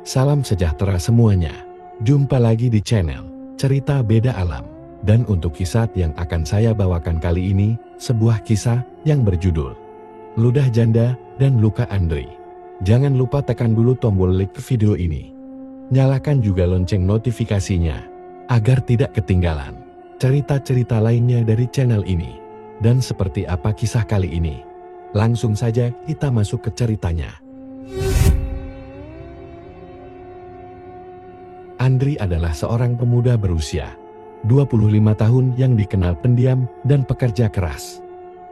Salam sejahtera semuanya. Jumpa lagi di channel Cerita Beda Alam. Dan untuk kisah yang akan saya bawakan kali ini, sebuah kisah yang berjudul Ludah Janda dan Luka Andri. Jangan lupa tekan dulu tombol like video ini. Nyalakan juga lonceng notifikasinya, agar tidak ketinggalan cerita-cerita lainnya dari channel ini. Dan seperti apa kisah kali ini? Langsung saja kita masuk ke ceritanya. Andri adalah seorang pemuda berusia 25 tahun yang dikenal pendiam dan pekerja keras.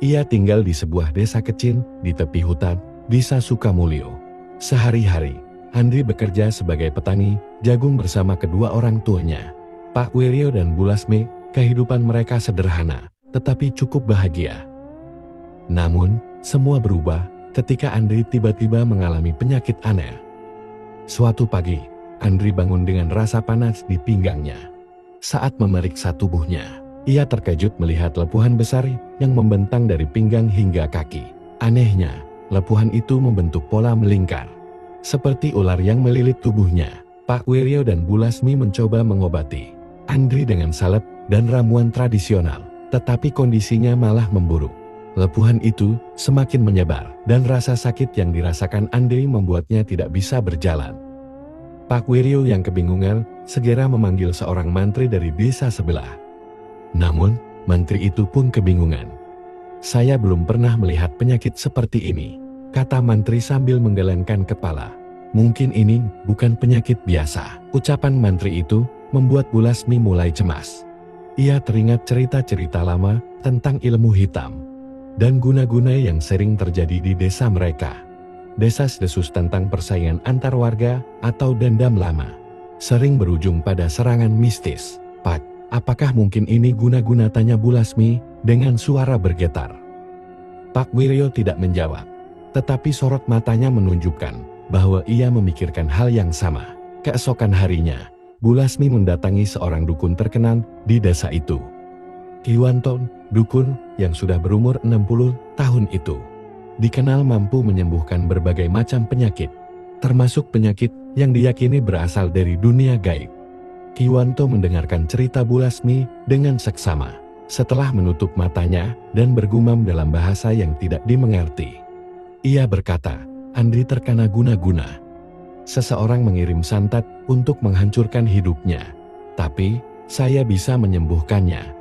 Ia tinggal di sebuah desa kecil di tepi hutan, Desa Sukamulyo. Sehari-hari, Andri bekerja sebagai petani jagung bersama kedua orang tuanya, Pak Wiryo dan Bu Lasmi. Kehidupan mereka sederhana, tetapi cukup bahagia. Namun, semua berubah ketika Andri tiba-tiba mengalami penyakit aneh. Suatu pagi, Andri bangun dengan rasa panas di pinggangnya. Saat memeriksa tubuhnya, ia terkejut melihat lepuhan besar yang membentang dari pinggang hingga kaki. Anehnya, lepuhan itu membentuk pola melingkar, seperti ular yang melilit tubuhnya. Pak Wiryo dan Bu Lasmi mencoba mengobati Andri dengan salep dan ramuan tradisional, tetapi kondisinya malah memburuk. Lepuhan itu semakin menyebar, dan rasa sakit yang dirasakan Andri membuatnya tidak bisa berjalan. Pak Wiryo yang kebingungan segera memanggil seorang mantri dari desa sebelah. Namun, mantri itu pun kebingungan. "Saya belum pernah melihat penyakit seperti ini," kata mantri sambil menggelengkan kepala. "Mungkin ini bukan penyakit biasa." Ucapan mantri itu membuat Bu Lasmi mulai cemas. Ia teringat cerita-cerita lama tentang ilmu hitam dan guna-guna yang sering terjadi di desa mereka. Desas-desus tentang persaingan antar warga atau dendam lama sering berujung pada serangan mistis. "Pak, apakah mungkin ini guna-guna?" tanya Bu Lasmi dengan suara bergetar. Pak Wiryo tidak menjawab, tetapi sorot matanya menunjukkan bahwa ia memikirkan hal yang sama. Keesokan harinya, Bu Lasmi mendatangi seorang dukun terkenal di desa itu. Kiwanto, dukun yang sudah berumur 60 tahun itu, dikenal mampu menyembuhkan berbagai macam penyakit, termasuk penyakit yang diyakini berasal dari dunia gaib. Kiwanto mendengarkan cerita Bu Lasmi dengan seksama, setelah menutup matanya dan bergumam dalam bahasa yang tidak dimengerti. Ia berkata, "Andri terkena guna-guna. Seseorang mengirim santet untuk menghancurkan hidupnya, tapi saya bisa menyembuhkannya.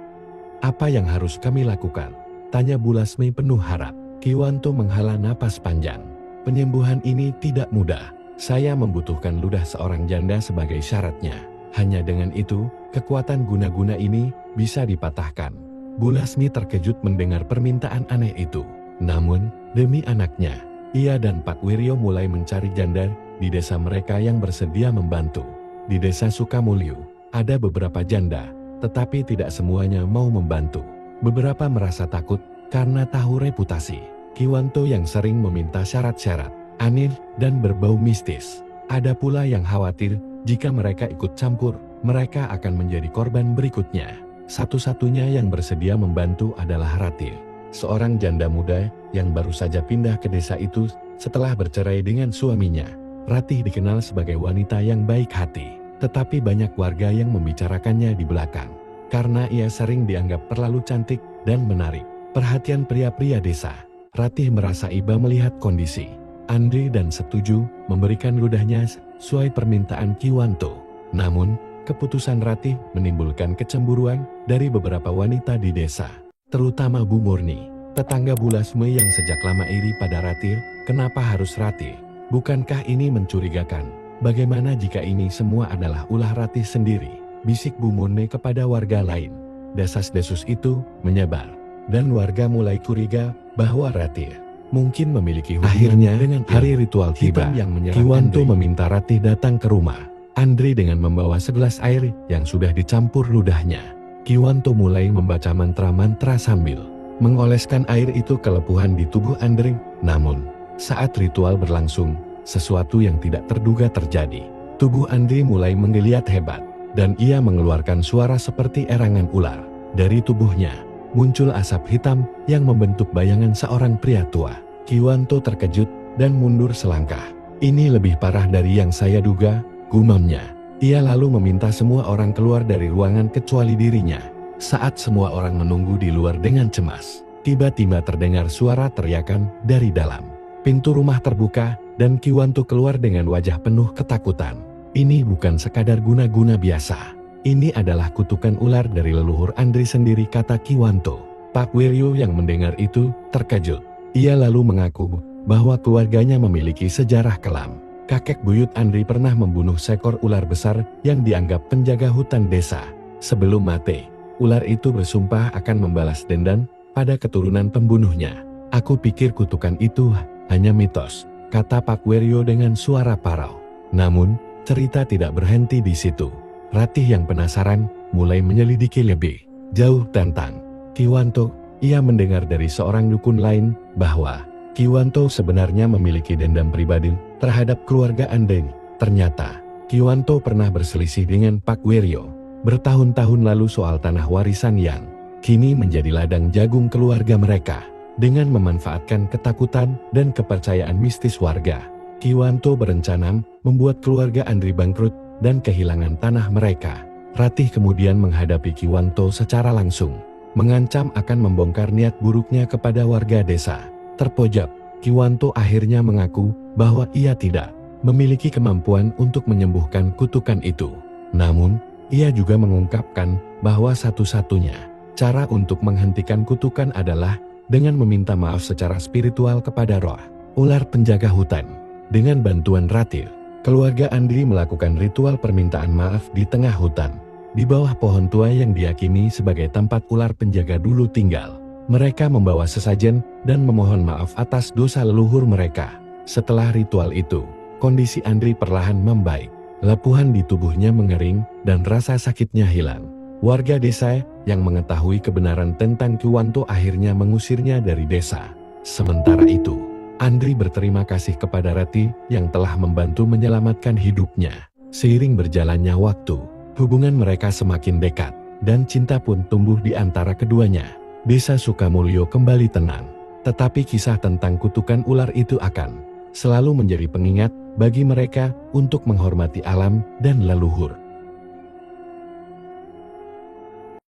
Apa yang harus kami lakukan?" tanya Bu Lasmi penuh harap. Kiwanto menghela napas panjang. "Penyembuhan ini tidak mudah. Saya membutuhkan ludah seorang janda sebagai syaratnya. Hanya dengan itu, kekuatan guna-guna ini bisa dipatahkan." Bu Lasmi terkejut mendengar permintaan aneh itu. Namun, demi anaknya, ia dan Pak Wiryo mulai mencari janda di desa mereka yang bersedia membantu. Di desa Sukamulyo, ada beberapa janda, tetapi tidak semuanya mau membantu. Beberapa merasa takut karena tahu reputasi Kiwanto yang sering meminta syarat-syarat aneh dan berbau mistis. Ada pula yang khawatir jika mereka ikut campur, mereka akan menjadi korban berikutnya. Satu-satunya yang bersedia membantu adalah Ratih, seorang janda muda yang baru saja pindah ke desa itu setelah bercerai dengan suaminya. Ratih dikenal sebagai wanita yang baik hati, tetapi banyak warga yang membicarakannya di belakang karena ia sering dianggap terlalu cantik dan menarik perhatian pria-pria desa. Ratih merasa iba melihat kondisi Andri dan setuju memberikan ludahnya sesuai permintaan Kiwanto. Namun, keputusan Ratih menimbulkan kecemburuan dari beberapa wanita di desa, terutama Bu Murni, tetangga Bu Lasmi yang sejak lama iri pada Ratih. "Kenapa harus Ratih? Bukankah ini mencurigakan? Bagaimana jika ini semua adalah ulah Ratih sendiri?" bisik Bu Murni kepada warga lain. Desas-desus itu menyebar, dan warga mulai curiga bahwa Ratih mungkin memiliki hubungan. Akhirnya, dengan hari ritual tiba, Kiwanto meminta Ratih datang ke rumah Andri dengan membawa segelas air yang sudah dicampur ludahnya. Kiwanto mulai membaca mantra-mantra sambil mengoleskan air itu ke lepuhan di tubuh Andri. Namun, saat ritual berlangsung, sesuatu yang tidak terduga terjadi. Tubuh Andri mulai menggeliat hebat, dan ia mengeluarkan suara seperti erangan ular. Dari tubuhnya muncul asap hitam yang membentuk bayangan seorang pria tua. Kiwanto terkejut dan mundur selangkah. Ini lebih parah dari yang saya duga, gumamnya. Ia lalu meminta semua orang keluar dari ruangan kecuali dirinya. Saat semua orang menunggu di luar dengan cemas, tiba-tiba terdengar suara teriakan dari dalam. Pintu rumah terbuka dan Kiwanto keluar dengan wajah penuh ketakutan. Ini bukan sekadar guna-guna biasa. Ini adalah kutukan ular dari leluhur Andri sendiri, kata Kiwanto. Pak Wiryo yang mendengar itu terkejut. Ia lalu mengaku bahwa keluarganya memiliki sejarah kelam. Kakek buyut Andri pernah membunuh seekor ular besar yang dianggap penjaga hutan desa. Sebelum mati, ular itu bersumpah akan membalas dendam pada keturunan pembunuhnya. Aku pikir kutukan itu hanya mitos, kata Pak Wiryo dengan suara parau. Namun, cerita tidak berhenti di situ. Ratih yang penasaran mulai menyelidiki lebih jauh tentang Kiwanto. Ia mendengar dari seorang dukun lain bahwa Kiwanto sebenarnya memiliki dendam pribadi terhadap keluarga Andri. Ternyata, Kiwanto pernah berselisih dengan Pak Wiryo bertahun-tahun lalu soal tanah warisan yang kini menjadi ladang jagung keluarga mereka. Dengan memanfaatkan ketakutan dan kepercayaan mistis warga, Kiwanto berencana membuat keluarga Andri bangkrut dan kehilangan tanah mereka. Ratih kemudian menghadapi Kiwanto secara langsung, mengancam akan membongkar niat buruknya kepada warga desa. Terpojok, Kiwanto akhirnya mengaku bahwa ia tidak memiliki kemampuan untuk menyembuhkan kutukan itu. Namun, ia juga mengungkapkan bahwa satu-satunya cara untuk menghentikan kutukan adalah dengan meminta maaf secara spiritual kepada roh ular penjaga hutan. Dengan bantuan Ratih, keluarga Andri melakukan ritual permintaan maaf di tengah hutan, di bawah pohon tua yang diyakini sebagai tempat ular penjaga dulu tinggal. Mereka membawa sesajen dan memohon maaf atas dosa leluhur mereka. Setelah ritual itu, kondisi Andri perlahan membaik. Lepuhan di tubuhnya mengering dan rasa sakitnya hilang. Warga desa yang mengetahui kebenaran tentang Kiwanto akhirnya mengusirnya dari desa. Sementara itu, Andri berterima kasih kepada Ratih yang telah membantu menyelamatkan hidupnya. Seiring berjalannya waktu, hubungan mereka semakin dekat dan cinta pun tumbuh di antara keduanya. Desa Sukamulyo kembali tenang, tetapi kisah tentang kutukan ular itu akan selalu menjadi pengingat bagi mereka untuk menghormati alam dan leluhur.